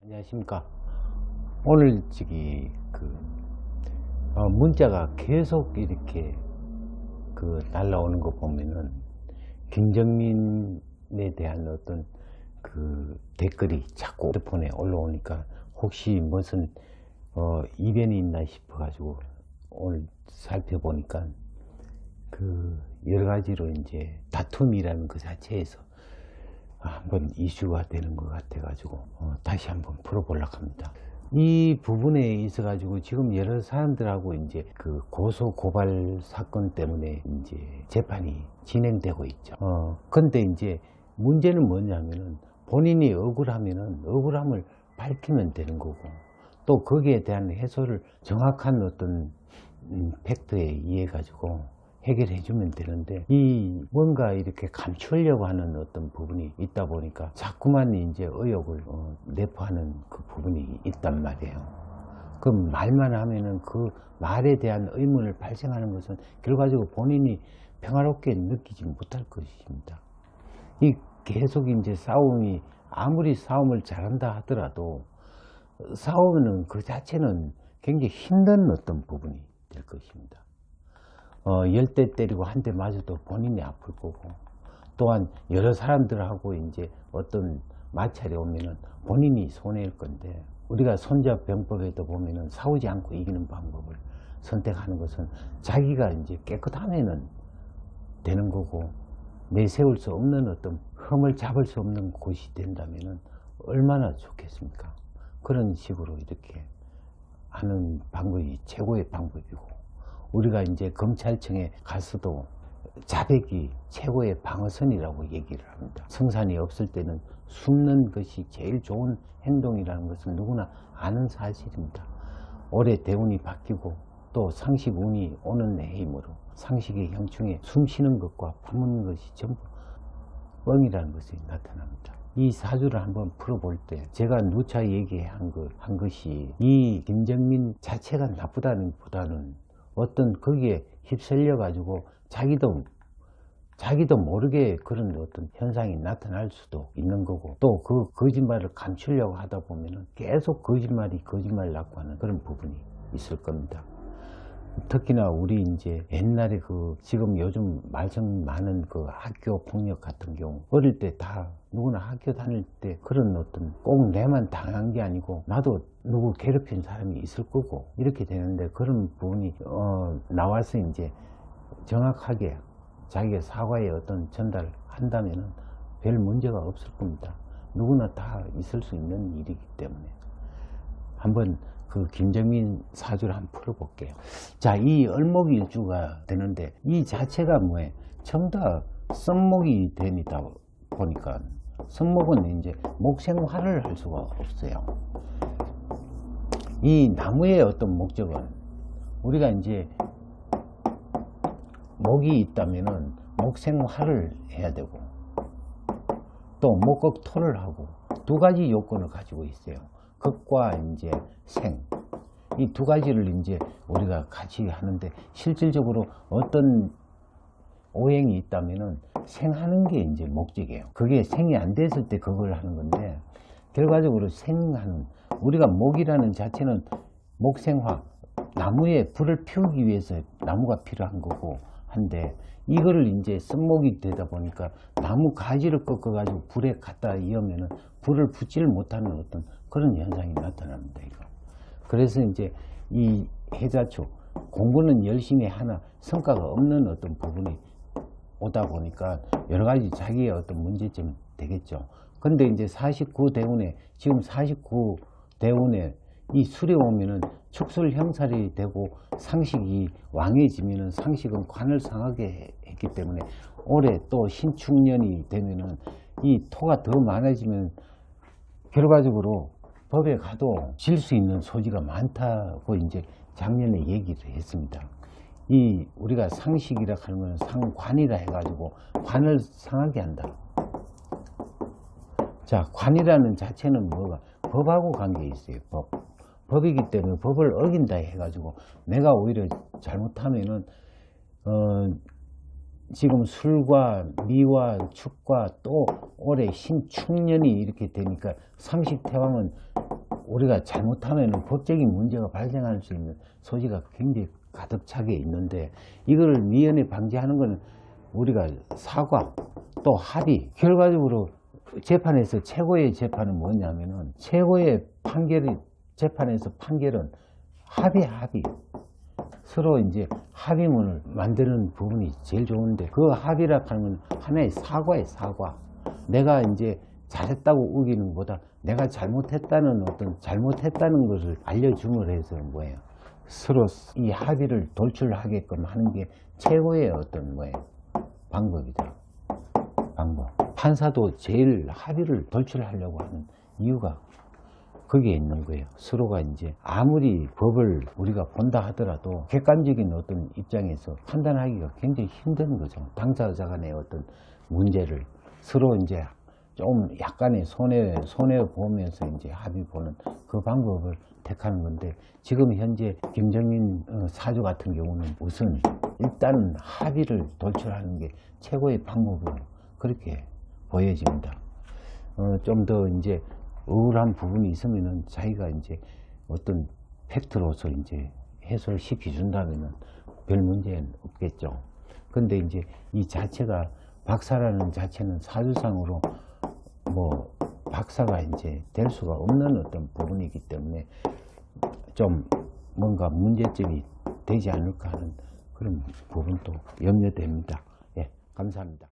안녕하십니까. 오늘 문자가 계속 이렇게 날라오는 거 보면은 김정민에 대한 어떤 댓글이 자꾸 핸드폰에 올라오니까 혹시 무슨 이변이 있나 싶어 가지고 오늘 살펴보니까 여러 가지로 이제 다툼이라는 그 자체에서 한번 이슈가 되는 것 같아 가지고 다시 한번 풀어보려고 합니다. 이 부분에 있어 가지고 지금 여러 사람들하고 이제 고소 고발 사건 때문에 이제 재판이 진행되고 있죠. 근데 이제 문제는 뭐냐면은 본인이 억울하면은 억울함을 밝히면 되는 거고, 또 거기에 대한 해소를 정확한 어떤 팩트에 의해 가지고 해결해 주면 되는데, 이 뭔가 이렇게 감추려고 하는 어떤 부분이 있다 보니까 자꾸만 이제 의혹을 내포하는 그 부분이 있단 말이에요. 그 말만 하면은 그 말에 대한 의문을 발생하는 것은 결과적으로 본인이 평화롭게 느끼지 못할 것입니다. 이 계속 이제 싸움이, 아무리 싸움을 잘한다 하더라도 싸우면은 그 자체는 굉장히 힘든 어떤 부분이 될 것입니다. 10대 때리고 한 대 맞아도 본인이 아플 거고, 또한 여러 사람들하고 이제 어떤 마찰이 오면은 본인이 손해일 건데, 우리가 손자병법에도 보면은 싸우지 않고 이기는 방법을 선택하는 것은 자기가 이제 깨끗하면은 되는 거고, 내세울 수 없는 어떤 흠을 잡을 수 없는 곳이 된다면은 얼마나 좋겠습니까? 그런 식으로 이렇게 하는 방법이 최고의 방법이고, 우리가 이제 검찰청에 가서도 자백이 최고의 방어선이라고 얘기를 합니다. 성산이 없을 때는 숨는 것이 제일 좋은 행동이라는 것은 누구나 아는 사실입니다. 올해 대운이 바뀌고 또 상식운이 오는 해이므로 상식의 형충에 숨 쉬는 것과 품는 것이 전부 뻥이라는 것이 나타납니다. 이 사주를 한번 풀어볼 때 제가 누차 얘기한 것이, 이 김정민 자체가 나쁘다는 보다는 어떤 거기에 휩쓸려 가지고 자기도 모르게 그런 어떤 현상이 나타날 수도 있는 거고, 또 그 거짓말을 감추려고 하다 보면은 계속 거짓말이 거짓말 낳고 하는 그런 부분이 있을 겁니다. 특히나 우리 이제 옛날에 지금 요즘 말썽 많은 학교 폭력 같은 경우, 어릴 때 다 누구나 학교 다닐 때 그런 어떤, 꼭 내만 당한 게 아니고 나도 누구 괴롭힌 사람이 있을 거고 이렇게 되는데, 그런 부분이 나와서 이제 정확하게 자기가 사과의 어떤 전달을 한다면은 별 문제가 없을 겁니다. 누구나 다 있을 수 있는 일이기 때문에 한번 김정민 사주를 한번 풀어볼게요. 자, 이 을목일주가 되는데 이 자체가 뭐예요? 전부 다 썩목이 되니다 보니까, 썩목은 이제 목생화를 할 수가 없어요. 이 나무의 어떤 목적은, 우리가 이제 목이 있다면은 목생화를 해야 되고, 또 목극토를 하고, 두 가지 요건을 가지고 있어요. 극과 이제 생, 이 두 가지를 이제 우리가 같이 하는데, 실질적으로 어떤 오행이 있다면은 생하는 게 이제 목적이에요. 그게 생이 안 됐을 때 그걸 하는 건데, 결과적으로 생하는, 우리가 목이라는 자체는 목생화, 나무에 불을 피우기 위해서 나무가 필요한 거고 한데, 이거를 이제 썩목이 되다 보니까 나무 가지를 꺾어 가지고 불에 갖다 이으면은 불을 붙지를 못하는 어떤 그런 현상이 나타납니다. 이거. 그래서 이제 이 해자축, 공부는 열심히 하나 성과가 없는 어떤 부분이 오다 보니까 여러 가지 자기의 어떤 문제점이 되겠죠. 근데 이제 49대운에, 지금 49대운에 이 술이 오면은 축술 형살이 되고 상식이 왕해지면은, 상식은 관을 상하게 했기 때문에 올해 또 신축년이 되면은 이 토가 더 많아지면 결과적으로 법에 가도 질 수 있는 소지가 많다고 이제 작년에 얘기를 했습니다. 이 우리가 상식이라 하면 상관이라 해가지고 관을 상하게 한다. 자, 관이라는 자체는 뭐가? 법하고 관계 있어요. 법이기 때문에 법을 어긴다 해가지고 내가 오히려 잘못하면은 지금 술과 미와 축과 또 올해 신축년이 이렇게 되니까 상식태왕은 우리가 잘못하면 법적인 문제가 발생할 수 있는 소지가 굉장히 가득 차게 있는데, 이걸 미연에 방지하는 것은 우리가 사과 또 합의, 결과적으로 재판에서 최고의 재판은 뭐냐면은, 최고의 재판에서 판결은 합의. 서로 이제 합의문을 만드는 부분이 제일 좋은데, 그 합의라 하는 건 하나의 사과예요, 사과. 내가 이제 잘했다고 우기는 것보다 내가 잘못했다는 것을 알려줌으로 해서 뭐예요, 서로 이 합의를 돌출하게끔 하는 게 최고의 방법이죠. 판사도 제일 합의를 돌출하려고 하는 이유가 거기에 있는 거예요. 서로가 이제 아무리 법을 우리가 본다 하더라도 객관적인 어떤 입장에서 판단하기가 굉장히 힘든 거죠. 당사자 간의 어떤 문제를 서로 이제 좀 약간의 손해 보면서 이제 합의 보는 그 방법을 택하는 건데, 지금 현재 김정민 사주 같은 경우는 우선 일단은 합의를 돌출하는 게 최고의 방법으로 그렇게 보여집니다. 좀 더 이제 억울한 부분이 있으면은 자기가 이제 어떤 팩트로서 이제 해소를 시켜준다면은 별 문제는 없겠죠. 근데 이제 이 자체가 박사라는 자체는 사주상으로 뭐 박사가 이제 될 수가 없는 어떤 부분이기 때문에 좀 뭔가 문제점이 되지 않을까 하는 그런 부분도 염려됩니다. 예, 감사합니다.